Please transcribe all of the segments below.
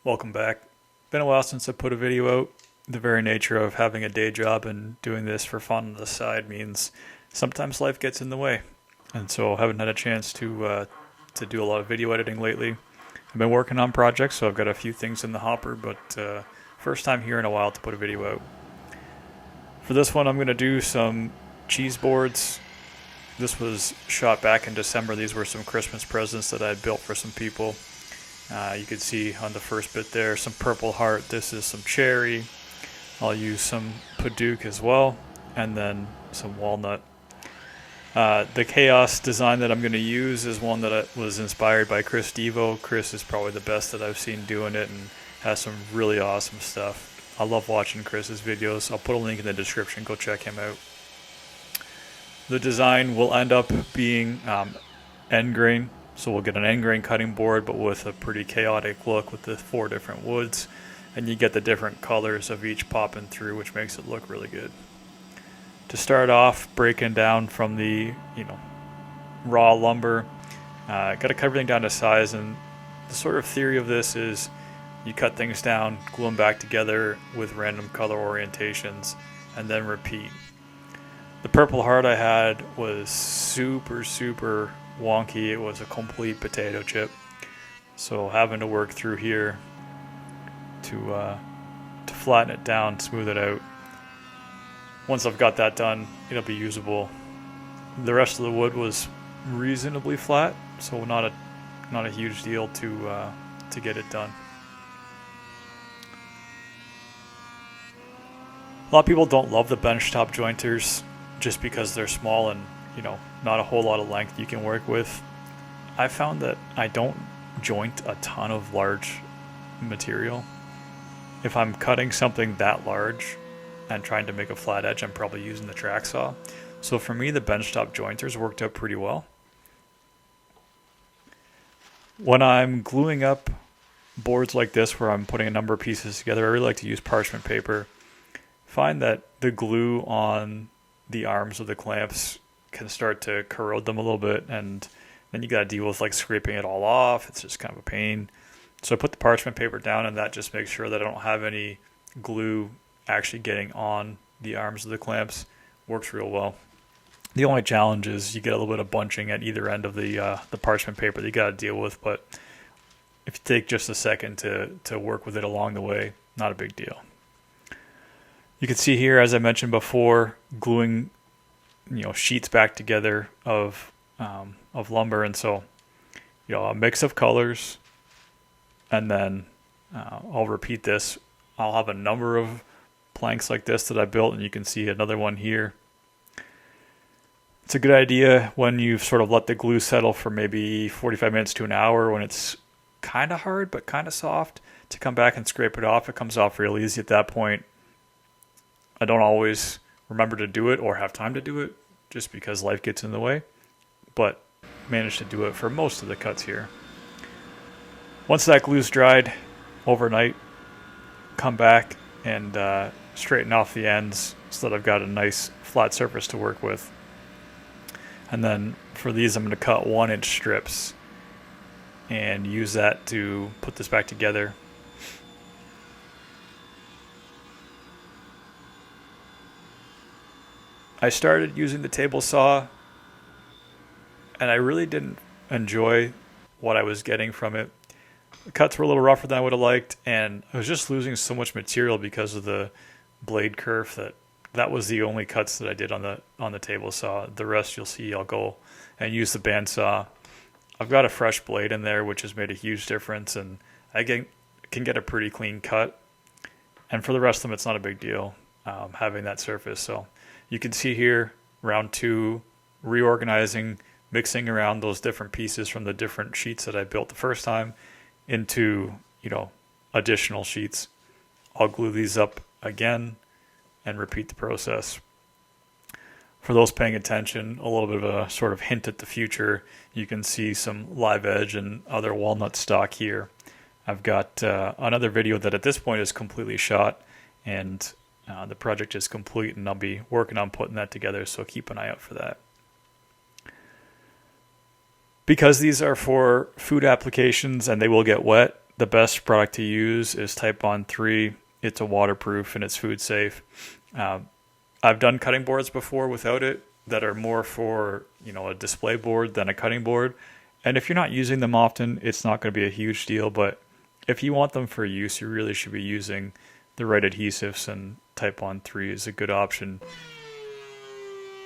Welcome back. Been a while since I put a video out. The very nature of having a day job and doing this for fun on the side means sometimes life gets in the way. And so I haven't had a chance to do a lot of video editing lately. I've been working on projects, so I've got a few things in the hopper, but first time here in a while to put a video out. For this one, I'm going to do some cheese boards. This was shot back in December. These were some Christmas presents that I had built for some people. You can see on the first bit there some purpleheart. This is some cherry. I'll use some paduak as well, and then some walnut. The chaos design that I'm going to use is one that was inspired by Chris Devo. Chris is probably the best that I've seen doing it and has some really awesome stuff. I love watching Chris's videos. I'll put a link in the description. Go check him out. The design will end up being end grain. So we'll get an end grain cutting board, but with a pretty chaotic look with the 4 different woods. And you get the different colors of each popping through, which makes it look really good. To start off, breaking down from the raw lumber, got to cut everything down to size. And the sort of theory of this is you cut things down, glue them back together with random color orientations, and then repeat. The purple heart I had was super wonky. It was a complete potato chip, so having to work through here to flatten it down, smooth it out. Once I've got that done, it'll be usable. The rest of the wood was reasonably flat, so not a huge deal to get it done. A lot of people don't love the benchtop jointers just because they're small and not a whole lot of length you can work with. I found that I don't joint a ton of large material. If I'm cutting something that large and trying to make a flat edge, I'm probably using the track saw. So for me, the benchtop jointers worked out pretty well. When I'm gluing up boards like this where I'm putting a number of pieces together, I really like to use parchment paper. Find that the glue on the arms of the clamps can start to corrode them a little bit, and then you got to deal with scraping it all off. It's just kind of a pain. So I put the parchment paper down, and that just makes sure that I don't have any glue actually getting on the arms of the clamps. Works real well. The only challenge is you get a little bit of bunching at either end of the parchment paper that you got to deal with, but if you take just a second to work with it along the way, not a big deal. You can see here, as I mentioned before, gluing sheets back together of lumber, and so a mix of colors, and then I'll repeat this. I'll have a number of planks like this that I built, and you can see another one here. It's a good idea when you've sort of let the glue settle for maybe 45 minutes to an hour, when it's kind of hard but kind of soft, to come back and scrape it off. It comes off real easy at that point. I don't always remember to do it or have time to do it just because life gets in the way, but managed to do it for most of the cuts here. Once that glue's dried overnight, come back and straighten off the ends so that I've got a nice flat surface to work with. And then for these, I'm going to cut 1-inch strips and use that to put this back together. I started using the table saw, and I really didn't enjoy what I was getting from it. The cuts were a little rougher than I would have liked, and I was just losing so much material because of the blade curve that was the only cuts that I did on the table saw. The rest you'll see I'll go and use the bandsaw. I've got a fresh blade in there, which has made a huge difference, and I can get a pretty clean cut. And for the rest of them, it's not a big deal having that surface. So you can see here, round 2, reorganizing, mixing around those different pieces from the different sheets that I built the first time into, additional sheets. I'll glue these up again and repeat the process. For those paying attention, a little bit of a sort of hint at the future, you can see some live edge and other walnut stock here. I've got another video that at this point is completely shot, and the project is complete, and I'll be working on putting that together, so keep an eye out for that. Because these are for food applications and they will get wet, the best product to use is Type On 3. It's a waterproof and it's food safe. I've done cutting boards before without it that are more for, a display board than a cutting board. And if you're not using them often, it's not going to be a huge deal. But if you want them for use, you really should be using the right adhesives, and Type On 3 is a good option.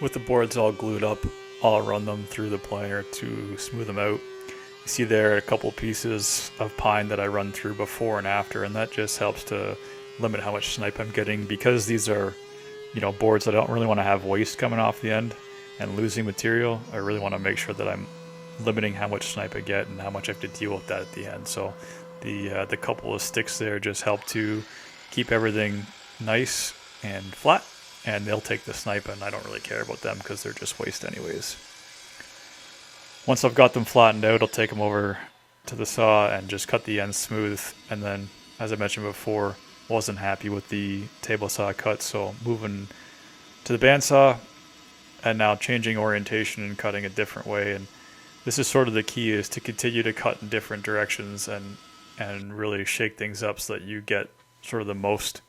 With the boards all glued up, I'll run them through the planer to smooth them out. You see there a couple pieces of pine that I run through before and after, and that just helps to limit how much snipe I'm getting, because these are, boards that I don't really want to have waste coming off the end and losing material. I really want to make sure that I'm limiting how much snipe I get and how much I have to deal with that at the end. So the couple of sticks there just help to keep everything nice and flat, and they'll take the snipe, and I don't really care about them because they're just waste anyways. Once I've got them flattened out, I'll take them over to the saw and just cut the ends smooth. And then, as I mentioned before, wasn't happy with the table saw cut, so moving to the bandsaw and now changing orientation and cutting a different way. And this is sort of the key, is to continue to cut in different directions and really shake things up so that you get sort of the most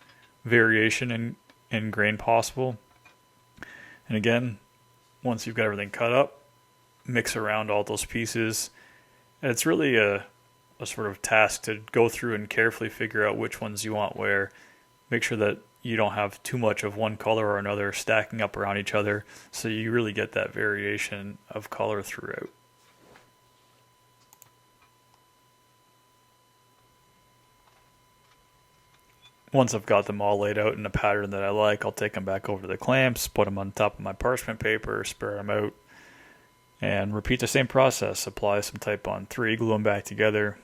variation in grain possible. And again, once you've got everything cut up, mix around all those pieces. And it's really a sort of task to go through and carefully figure out which ones you want where. Make sure that you don't have too much of one color or another stacking up around each other, so you really get that variation of color throughout. Once I've got them all laid out in a pattern that I like, I'll take them back over the clamps, put them on top of my parchment paper, spread them out, and repeat the same process. Apply some Type On 3, glue them back together.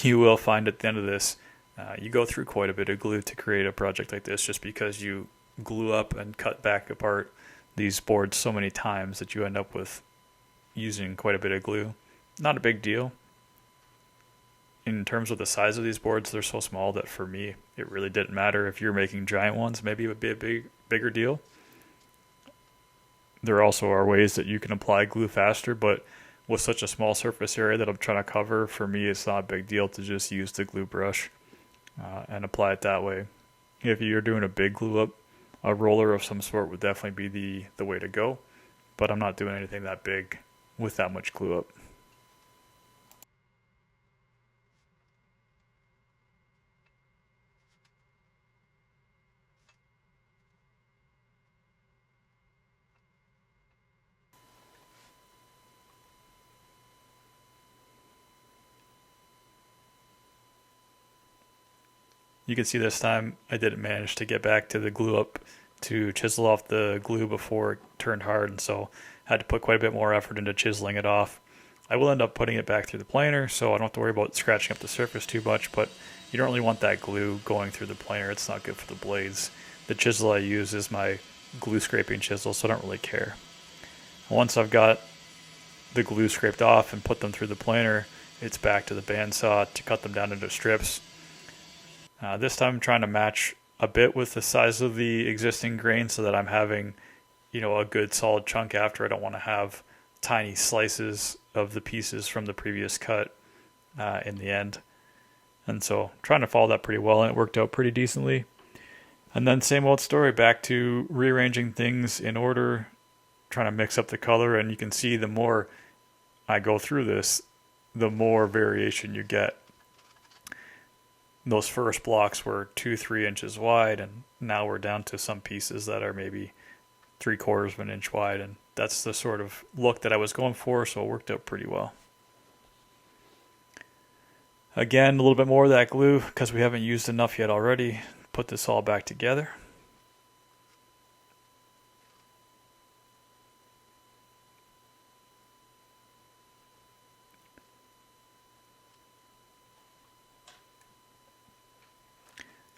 You will find at the end of this, you go through quite a bit of glue to create a project like this, just because you glue up and cut back apart these boards so many times that you end up with using quite a bit of glue. Not a big deal. In terms of the size of these boards, they're so small that for me, it really didn't matter. If you're making giant ones, maybe it would be a bigger deal. There also are ways that you can apply glue faster, but with such a small surface area that I'm trying to cover, for me, it's not a big deal to just use the glue brush and apply it that way. If you're doing a big glue up, a roller of some sort would definitely be the way to go, but I'm not doing anything that big with that much glue up. You can see this time I didn't manage to get back to the glue up to chisel off the glue before it turned hard, and so I had to put quite a bit more effort into chiseling it off. I will end up putting it back through the planer, so I don't have to worry about scratching up the surface too much, but you don't really want that glue going through the planer. It's not good for the blades. The chisel I use is my glue scraping chisel, so I don't really care. Once I've got the glue scraped off and put them through the planer, it's back to the bandsaw to cut them down into strips. This time I'm trying to match a bit with the size of the existing grain so that I'm having, a good solid chunk after. I don't want to have tiny slices of the pieces from the previous cut in the end. And so trying to follow that pretty well, and it worked out pretty decently. And then same old story, back to rearranging things in order, trying to mix up the color. And you can see the more I go through this, the more variation you get. Those first blocks were 2-3 inches wide, and now we're down to some pieces that are maybe 3/4 of an inch wide, and that's the sort of look that I was going for, so it worked out pretty well. Again, a little bit more of that glue because we haven't used enough yet already. Put this all back together.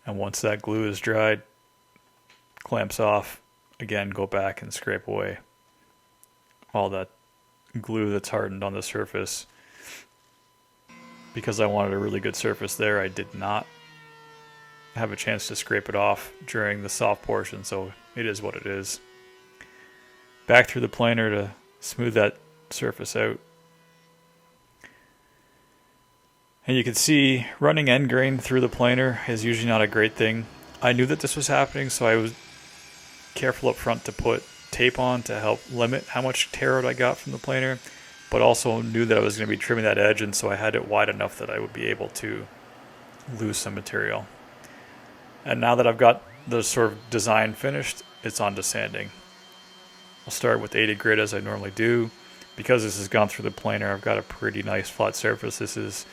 And once that glue is dried, clamps off, again, go back and scrape away all that glue that's hardened on the surface. Because I wanted a really good surface there, I did not have a chance to scrape it off during the soft portion, so it is what it is. Back through the planer to smooth that surface out. And you can see running end grain through the planer is usually not a great thing. I knew that this was happening, so I was careful up front to put tape on to help limit how much tear out I got from the planer, but also knew that I was going to be trimming that edge, and so I had it wide enough that I would be able to lose some material. And now that I've got the sort of design finished, it's on to sanding. I'll start with 80 grit as I normally do. Because this has gone through the planer, I've got a pretty nice flat surface. This is,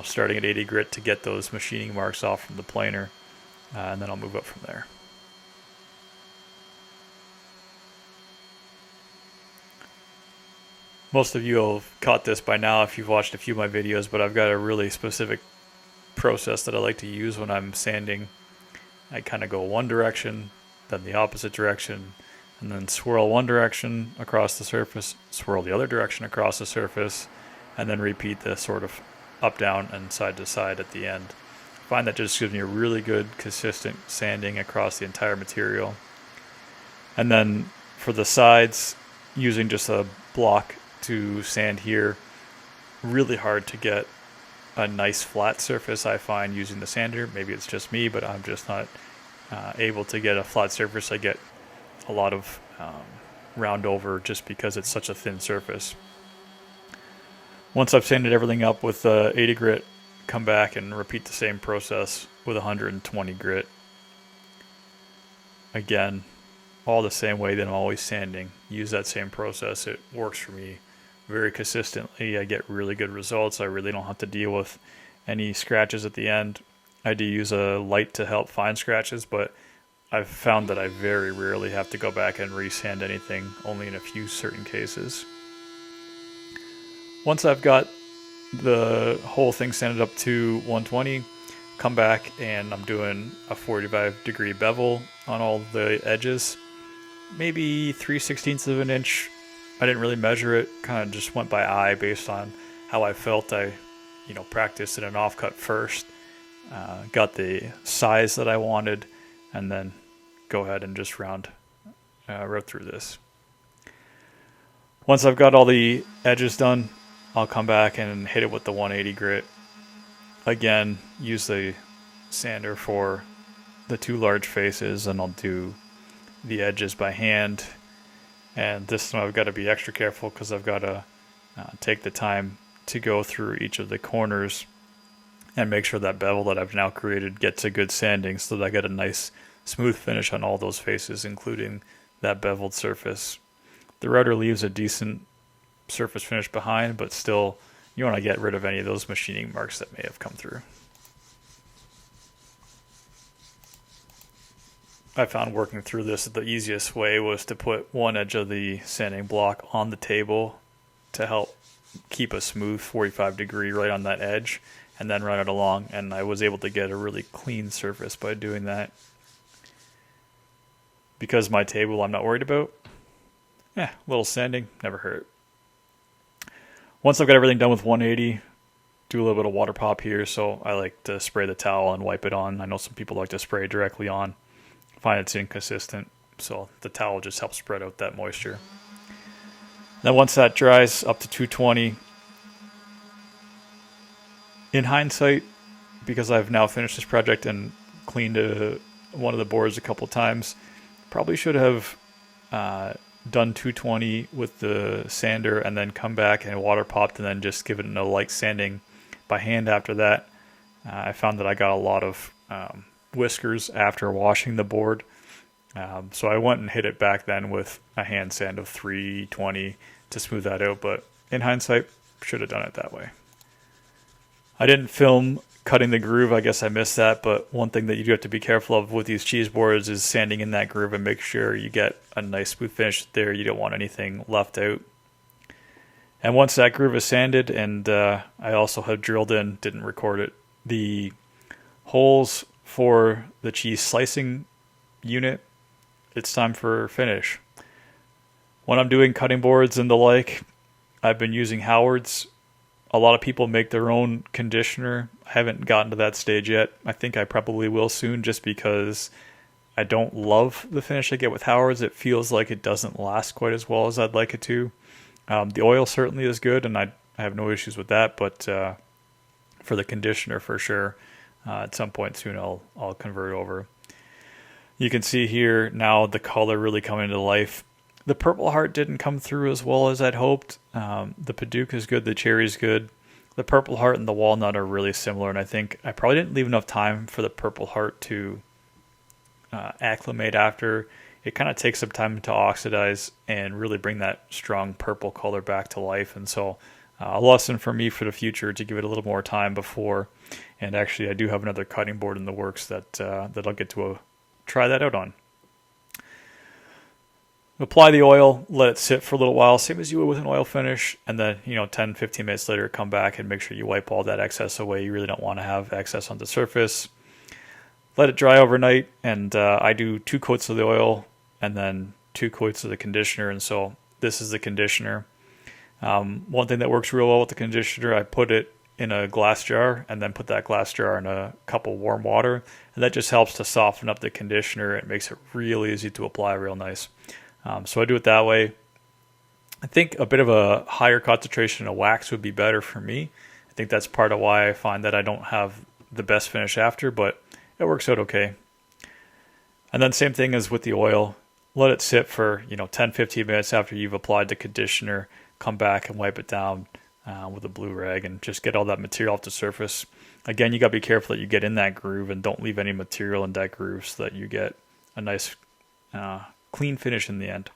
starting at 80 grit to get those machining marks off from the planer, and then I'll move up from there. Most of you will have caught this by now if you've watched a few of my videos, but I've got a really specific process that I like to use when I'm sanding. I kind of go one direction, then the opposite direction, and then swirl one direction across the surface, swirl the other direction across the surface, and then repeat the sort of up, down, and side to side at the end. I find that just gives me a really good, consistent sanding across the entire material. And then for the sides, using just a block to sand here, really hard to get a nice flat surface, I find, using the sander. Maybe it's just me, but I'm just not able to get a flat surface. I get a lot of round over just because it's such a thin surface. Once I've sanded everything up with 80 grit, come back and repeat the same process with 120 grit. Again, all the same way that I'm always sanding. Use that same process. It works for me very consistently. I get really good results. I really don't have to deal with any scratches at the end. I do use a light to help find scratches, but I've found that I very rarely have to go back and resand anything, only in a few certain cases. Once I've got the whole thing sanded up to 120, come back and I'm doing a 45-degree bevel on all the edges. Maybe 3/16 of an inch. I didn't really measure it, kind of just went by eye based on how I felt. I practiced in an offcut first, got the size that I wanted, and then go ahead and just round through this. Once I've got all the edges done, I'll come back and hit it with the 180 grit. Again, use the sander for the two large faces, and I'll do the edges by hand. And this time I've got to be extra careful because I've got to take the time to go through each of the corners and make sure that bevel that I've now created gets a good sanding so that I get a nice smooth finish on all those faces, including that beveled surface. The router leaves a decent surface finish behind, but still you want to get rid of any of those machining marks that may have come through. I found working through this the easiest way was to put one edge of the sanding block on the table to help keep a smooth 45-degree right on that edge, and then run it along, and I was able to get a really clean surface by doing that. Because my table I'm not worried about, a little sanding never hurt. Once I've got everything done with 180, do a little bit of water pop here, so I like to spray the towel and wipe it on. I know some people like to spray directly on. Find it's inconsistent, so the towel just helps spread out that moisture. Then once that dries up to 220, in hindsight, because I've now finished this project and cleaned one of the boards a couple times, probably should have done 220 with the sander and then come back and water popped and then just give it a light sanding by hand after that. I found that I got a lot of whiskers after washing the board. So I went and hit it back then with a hand sand of 320 to smooth that out, but in hindsight, should have done it that way. I didn't film cutting the groove, I guess I missed that, but one thing that you do have to be careful of with these cheese boards is sanding in that groove and make sure you get a nice smooth finish there. You don't want anything left out. And once that groove is sanded, and I also have drilled in, didn't record it, the holes for the cheese slicing unit, it's time for finish. When I'm doing cutting boards and the like, I've been using Howard's. A lot of people make their own conditioner. I haven't gotten to that stage yet. I think I probably will soon, just because I don't love the finish I get with Howard's. It feels like it doesn't last quite as well as I'd like it to. The oil certainly is good, and I have no issues with that, but for the conditioner for sure. At some point soon I'll convert over. You can see here now the color really coming to life. The Purple Heart didn't come through as well as I'd hoped. The paduak is good, the cherry is good. The Purple Heart and the walnut are really similar, and I think I probably didn't leave enough time for the Purple Heart to acclimate after. It kind of takes some time to oxidize and really bring that strong purple color back to life. And so a lesson for me for the future to give it a little more time before. And actually, I do have another cutting board in the works that I'll get to try that out on. Apply the oil, let it sit for a little while, same as you would with an oil finish, and then 10-15 minutes later come back and make sure you wipe all that excess away. You really don't want to have excess on the surface. Let it dry overnight, and I do 2 coats of the oil and then 2 coats of the conditioner, and so this is the conditioner. One thing that works real well with the conditioner, I put it in a glass jar and then put that glass jar in a cup of warm water, and that just helps to soften up the conditioner. It makes it real easy to apply, real nice. So I do it that way. I think a bit of a higher concentration of wax would be better for me. I think that's part of why I find that I don't have the best finish after, but it works out okay. And then same thing as with the oil. Let it sit for 10-15 minutes after you've applied the conditioner. Come back and wipe it down with a blue rag and just get all that material off the surface. Again, you got to be careful that you get in that groove and don't leave any material in that groove so that you get a nice clean finish in the end.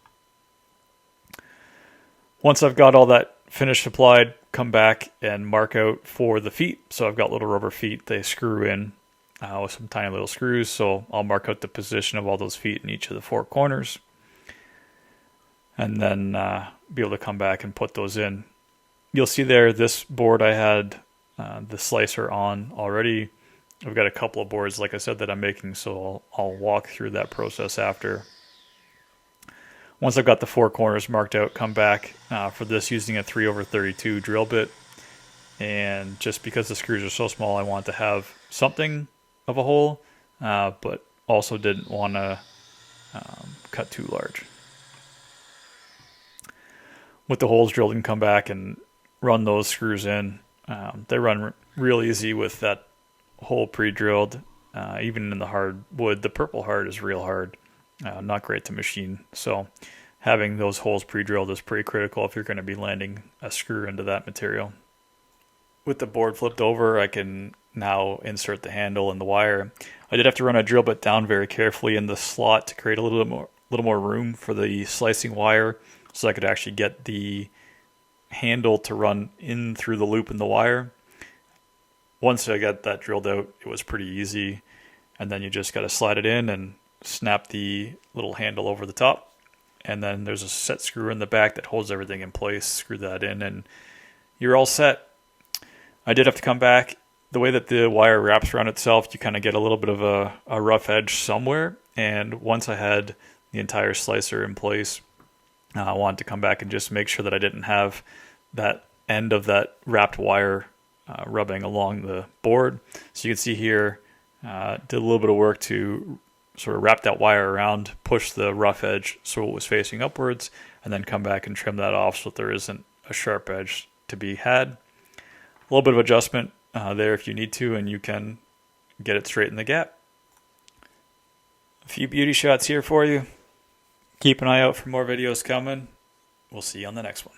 Once I've got all that finish applied, come back and mark out for the feet. So I've got little rubber feet. They screw in with some tiny little screws. So I'll mark out the position of all those feet in each of the 4 corners. And then be able to come back and put those in. You'll see there, this board I had the slicer on already. I've got a couple of boards, like I said, that I'm making, so I'll walk through that process after. Once I've got the 4 corners marked out, come back for this using a 3/32 drill bit. And just because the screws are so small, I want to have something of a hole, but also didn't want to cut too large. With the holes drilled, you can come back and run those screws in. They run real easy with that hole pre-drilled. Even in the hard wood, the Purple Heart is real hard. Not great to machine. So having those holes pre-drilled is pretty critical if you're going to be landing a screw into that material. With the board flipped over, I can now insert the handle and the wire. I did have to run a drill bit down very carefully in the slot to create a little more room for the slicing wire, so I could actually get the handle to run in through the loop in the wire. Once I got that drilled out, it was pretty easy. And then you just got to slide it in and snap the little handle over the top. And then there's a set screw in the back that holds everything in place. Screw that in and you're all set. I did have to come back. The way that the wire wraps around itself, you kind of get a little bit of a rough edge somewhere. And once I had the entire slicer in place, I wanted to come back and just make sure that I didn't have that end of that wrapped wire rubbing along the board. So you can see here, did a little bit of work to sort of wrap that wire around, push the rough edge so it was facing upwards, and then come back and trim that off so that there isn't a sharp edge to be had. A little bit of adjustment there if you need to, and you can get it straight in the gap. A few beauty shots here for you. Keep an eye out for more videos coming. We'll see you on the next one.